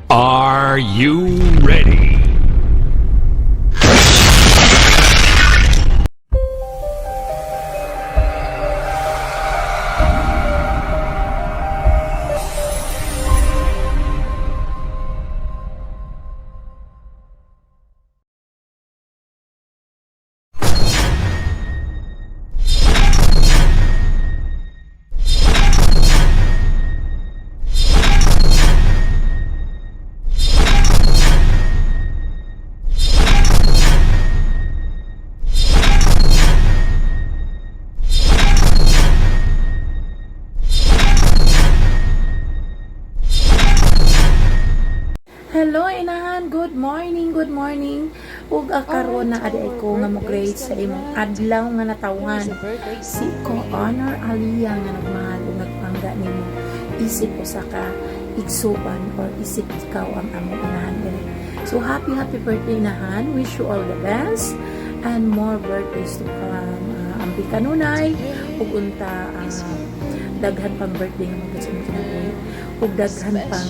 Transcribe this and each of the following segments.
Are you ready? Hello inahan, good morning, good morning. Ug karon na aday ko nga mo grade sa imong adlaw nga natawhan. Si ko Honor Aliyah nga nagmahal ug nagpangga nimo. Isip ko sa ka igsuban or isip ikaw ang among inahan diri. So happy birthday inahan. Wish you all the best and more birthdays to come. Ambi kanunay ug unta daghan pang birthday nga mo sa kinabuhi. Ug daghan pang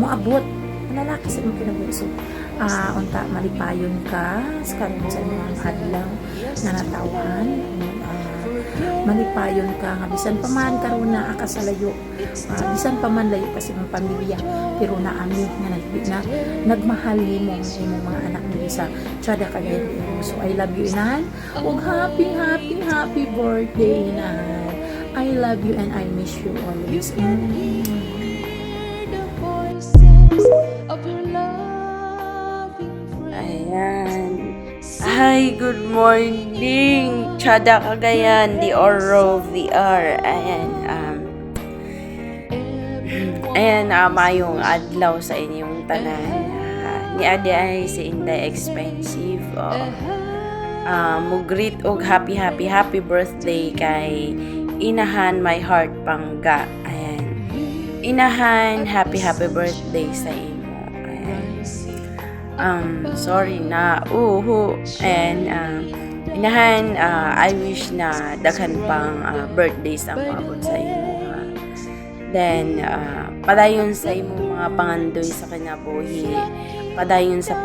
moabot lalaki sa imong kinabuhi. So, unta malipayon ka sa karon sa imong adlaw na natawhan. Malipayon ka nga bisan pa man karon na aka sa layo. Bisan pa man layo pa sa imong pamilya, pero naami nga na nagmahal nimo ang imong mga anak diri sa Tiada Cagayan de Oro. So, I love you inahan. Ug happy birthday inahan. I love you and I miss you always. Ayan. Hi, good morning. Tiada Cagayan de Oro VR. Ayan, mayong adlaw sa inyong tanan. Ni Ade ay si Inday Expensive. Mugreet og happy birthday kay Inahan My Heart Pangga. Ayan. Inahan, happy birthday sa imo. Sorry na and inahan, I wish na daghan pang birthdays ang maabot sa imo. Then padayon sa imo mga pangandoy sa kinabuhi, padayon sa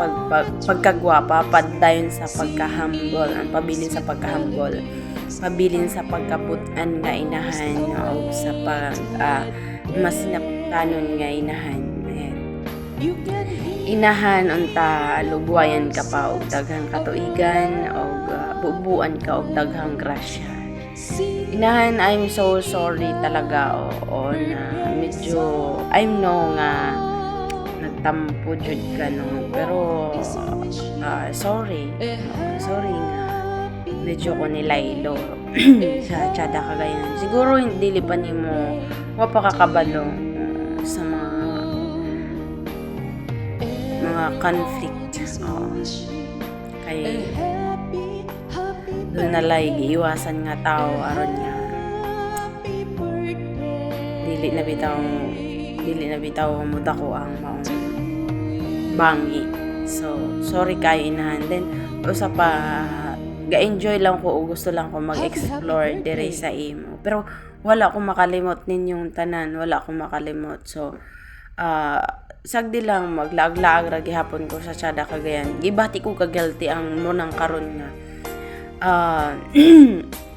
pagkagwapa, padayon sa pagka-humble, ang pabilin sa pagka-humble, pabilin sa pagkaputan nga inahan o sa pag masinaptanon nga inahan. Inahan unta lugwayan ka pa og daghang katuigan og bubuan ka og daghang grasya. Inahan, I'm so sorry talaga na medyo I know nga nagtampo jud ka no, pero sorry nga medyo ko nilaylo sa Tiada Cagayan. Siguro hindi pa nimo wa pa kakabalo sa mga conflict. Kay doon nalay iwasan nga tao aron nga dili na bitaw mudako ang maong bangi. So sorry kay inahan. Then usa pa ga-enjoy lang ko o gusto lang ko mag-explore dire sa imo, pero wala ko makalimot ninyong tanan, wala ko makalimot. So sagdi lang maglaag-laag ra gihapon ko sa Tiada Cagayan. Gibati ko ka guilty ang munang karon nga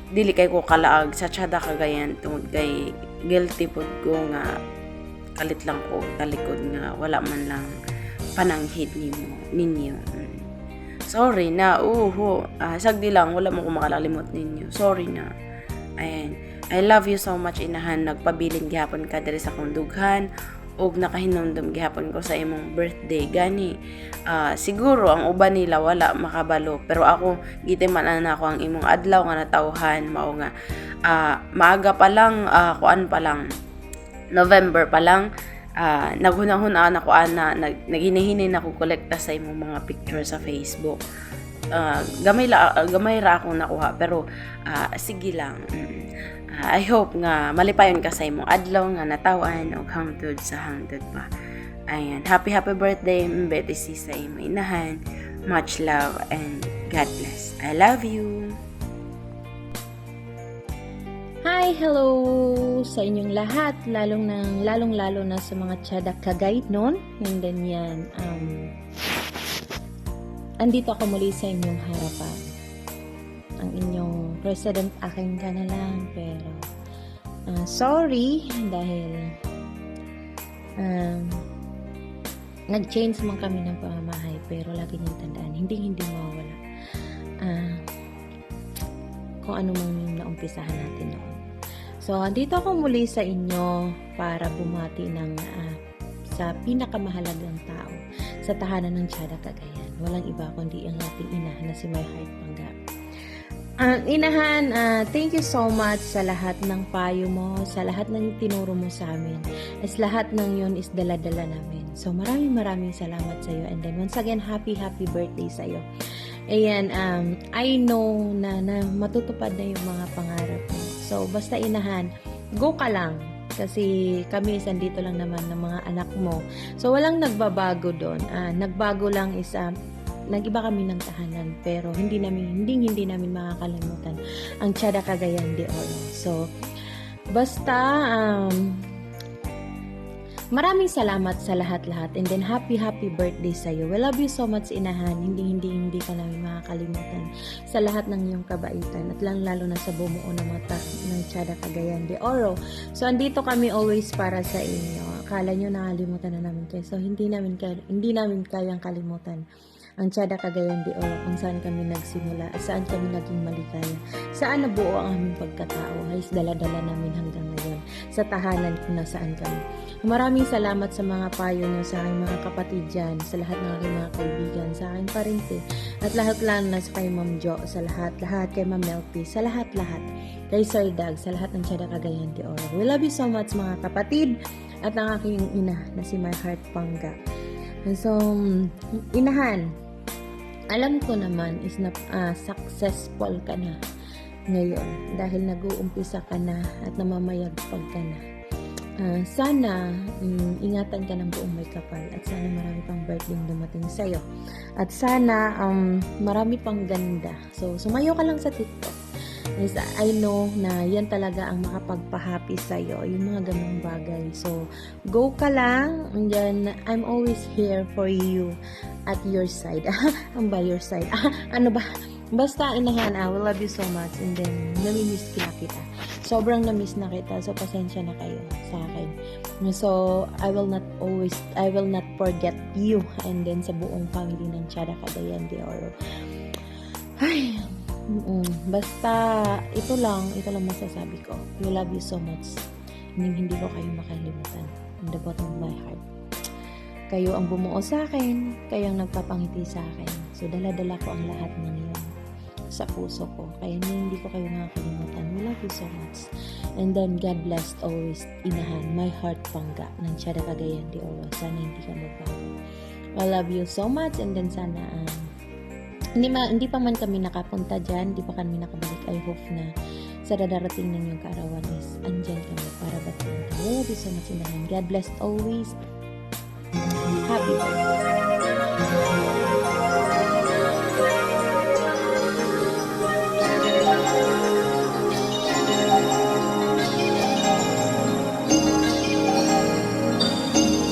dili kay ko kalaag sa Tiada Cagayan tungod kay guilty pud ko nga kalit lang ko talikod nga wala man lang pananghid ninyo. Sorry na sagdi lang wala mo ko makalalimot ninyo. Sorry na. Ayan, I love you so much inahan. Nagpabilin gihapon ka diri sa kong dughan og nakahinumdum gihapon ko sa imong birthday gani. Siguro ang uban nila wala makabalo, pero ako gitiman na ako ang imong adlaw nga natawhan mao nga maaga pa lang, kuan pa lang November pa lang, naghunahuna ako naghinahinay na ko kolekta sa imong mga picture sa Facebook. Gamay ra akong nakuha, pero sige lang. I hope nga malipayon ka sa imong adlaw nga natawan og hangtod sa hangtod pa. Ayan, happy birthday Betty C sa imong inahan. Much love and God bless. I love you. Hi, hello sa inyong lahat, lalong-lalo na sa mga tiyada kagay nun. And then yan, andito ako muli sa inyong harapan. Ang inyong president, akin ka na lang, pero sorry dahil nag-change man kami ng pamamahay, pero lagi niyong tandaan, hindi mawawala kung ano mang yung naumpisahan natin noon. So, andito ako muli sa inyo para bumati ng sa pinakamahalagang tao sa tahanan ng Tiyada Cagayan. Walang iba kundi ang ating ina na si My Heart Panggap. Inahan, thank you so much sa lahat ng payo mo, sa lahat ng tinuro mo sa amin. As lahat ng yun is dala-dala namin. So, maraming salamat sa iyo. And then, once again, happy birthday sa iyo. Ayan, I know na matutupad na yung mga pangarap mo. So, basta inahan, go ka lang. Kasi kami dito lang naman ng mga anak mo. So, walang nagbabago doon. Nagbago lang is, nag-iba kami ng tahanan. Pero hindi namin makakalimutan ang Tiyada Cagayan de Oro. So, basta, maraming salamat sa lahat-lahat, and then happy birthday sa iyo. We love you so much, inahan. Hindi ka namin makakalimutan sa lahat ng iyong kabaitan at lalo na sa bumuo ng mata ng Tiyada Cagayan de Oro. So andito kami always para sa inyo. Akala nyo nakalimutan na namin kayo. So hindi namin kayang kalimutan ang Tiyada Cagayan de Oro, kung saan kami nagsimula, saan kami naging maligaya, saan nabuo ang aming pagkatao, ay dala-dala namin hanggang ngayon, sa tahanan kung nasaan kami. Maraming salamat sa mga payo nyo sa aking mga kapatid dyan, sa lahat ng aking mga kaibigan, sa aking parente, at lahat na sa kay Ma'am Jo, sa lahat, kay Ma'am Melpy, sa lahat, kay Sir Dag, sa lahat ng Tiyada Cagayan de Oro. We love you so much mga kapatid, at ang aking ina na si My Heart Panggap. So, inahan, alam ko naman is na successful ka na ngayon dahil nag-uumpisa ka na at namamayagpag ka na. Sana ingatan ka ng buong may kapal at sana marami pang birthday dumating sa'yo. At sana marami pang ganda. So, sumayo ka lang sa TikTok. Yes, I know na yan talaga ang makapagpa-happy sa'yo, yung mga ganung bagay. So, go ka lang, and then I'm always here for you at your side. Ang by your side. Ano ba? Basta inahan, I will love you so much, and then namimiss kita. Sobrang namiss na kita, so pasensya na kayo sa akin. So, I will not forget you, and then sa buong family ng Tiyada Cagayan de Oro. Ay, basta ito lang masasabi ko. We love you so much. Hindi ko kayo makalimutan. In the bottom of my heart. Kayo ang bumuo sa akin, kayo ang nagpapangiti sa akin. So dala-dala ko ang lahat ng yun sa puso ko. Kaya hindi ko kayo makakalimutan. We love you so much. And then God bless always, inahan, My Heart Panggap ng Tiyada Cagayan de Oro. Sana hindi ka magbago. I love you so much, and then sana hindi pa man kami nakapunta dyan, hindi pa kami nakabalik. I hope na sa darating ng yung kaarawan is andyan kami para batiin ka. Love you so much, inahan. God bless always. Happy birthday.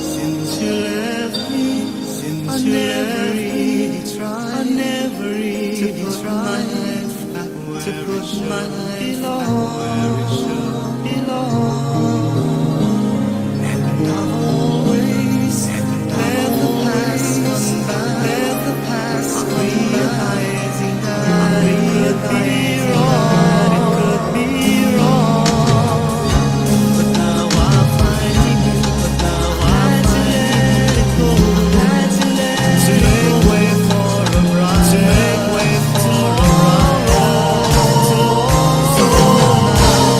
Since you left me, I never really tried to put my life back where it should belong. And I've always let the past come by, let the past come by. It could be wrong, it could be wrong. But now I find you, had to let it go, to make way for a bride, to make way for tomorrow. So now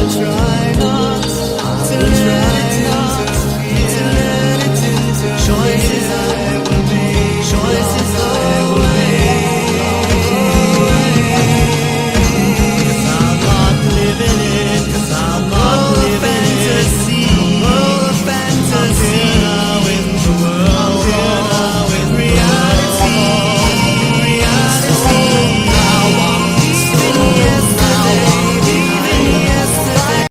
try not to let